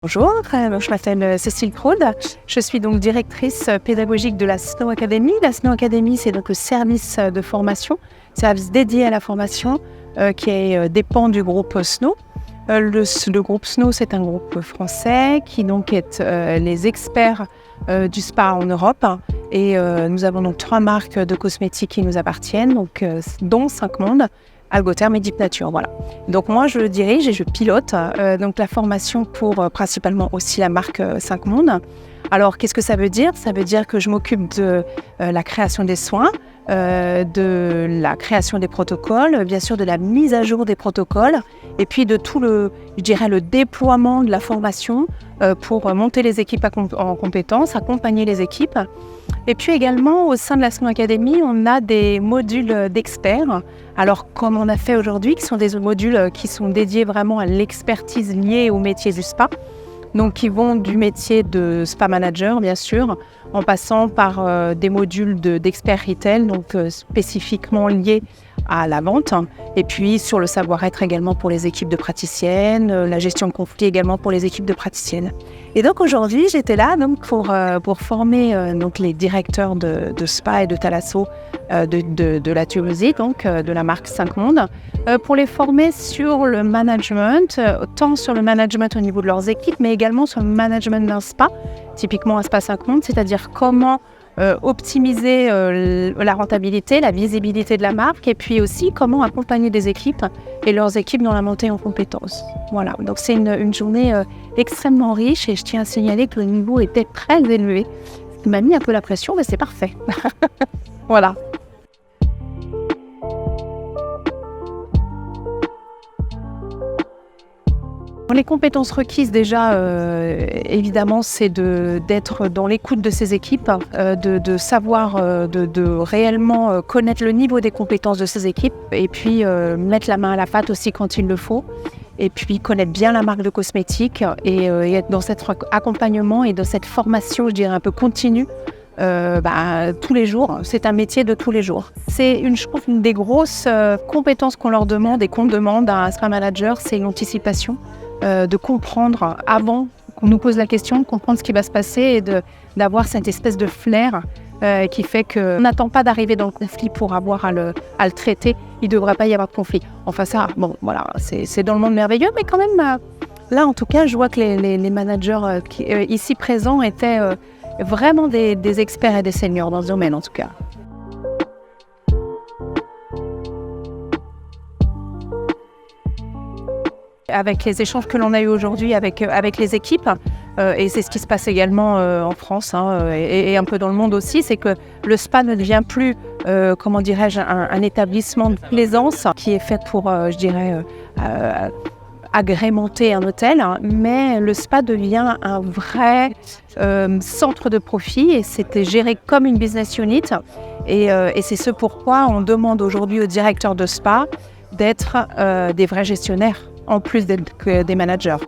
Bonjour, je m'appelle Cécile Craude. Je suis donc directrice pédagogique de la Snow Academy. La Snow Academy, c'est donc le service de formation, service dédié à la formation qui dépend du groupe Snow. Le groupe Snow, c'est un groupe français qui donc est les experts du spa en Europe. Et nous avons donc 3 marques de cosmétiques qui nous appartiennent, donc, dont 5 mondes. Algotherm et Deep Nature, voilà. Donc moi, je dirige et je pilote donc la formation pour principalement aussi la marque 5 Mondes. Alors, qu'est-ce que ça veut dire ? Ça veut dire que je m'occupe de la création des soins, de la création des protocoles, bien sûr de la mise à jour des protocoles, et puis de tout le déploiement de la formation pour monter les équipes en compétences, accompagner les équipes. Et puis également, au sein de la Snow Academy, on a des modules d'experts. Alors, comme on a fait aujourd'hui, qui sont des modules qui sont dédiés vraiment à l'expertise liée au métier du spa. Donc, qui vont du métier de spa manager, bien sûr, en passant par des modules d'experts retail, donc spécifiquement liés à la vente. Et puis, sur le savoir-être également pour les équipes de praticiennes, la gestion de conflits également pour les équipes de praticiennes. Et donc, aujourd'hui, j'étais là donc, pour former donc, les directeurs de spa et de thalasso de la Tunisie, donc de la marque 5 Mondes, pour les former sur le management, tant sur le management au niveau de leurs équipes, mais également sur le management d'un spa, typiquement un spa 5 Mondes, c'est-à-dire comment optimiser la rentabilité, la visibilité de la marque, et puis aussi comment accompagner des équipes et leurs équipes dans la montée en compétences. Voilà, donc c'est une journée extrêmement riche et je tiens à signaler que le niveau était très élevé, ce qui m'a mis un peu la pression, mais c'est parfait. Voilà. Les compétences requises déjà, évidemment, c'est d'être dans l'écoute de ses équipes, de savoir, de réellement connaître le niveau des compétences de ses équipes et puis mettre la main à la pâte aussi quand il le faut. Et puis connaître bien la marque de cosmétiques et être dans cet accompagnement et dans cette formation, je dirais, un peu continue. Tous les jours, c'est un métier de tous les jours. C'est je trouve, une des grosses compétences qu'on leur demande et qu'on demande à un spa manager, c'est l'anticipation. De comprendre avant qu'on nous pose la question, de comprendre ce qui va se passer et d'avoir cette espèce de flair qui fait qu'on n'attend pas d'arriver dans le conflit pour avoir à le traiter. Il ne devrait pas y avoir de conflit. Enfin ça, bon voilà, c'est dans le monde merveilleux, mais quand même, là en tout cas, je vois que les managers ici présents étaient vraiment des experts et des seniors dans ce domaine en tout cas. Avec les échanges que l'on a eus aujourd'hui avec les équipes, et c'est ce qui se passe également en France et un peu dans le monde aussi, c'est que le spa ne devient plus, un établissement de plaisance qui est fait pour, agrémenter un hôtel, mais le spa devient un vrai centre de profit et c'était géré comme une business unit. Et c'est ce pourquoi on demande aujourd'hui aux directeurs de spa d'être des vrais gestionnaires, en plus d'être que des managers.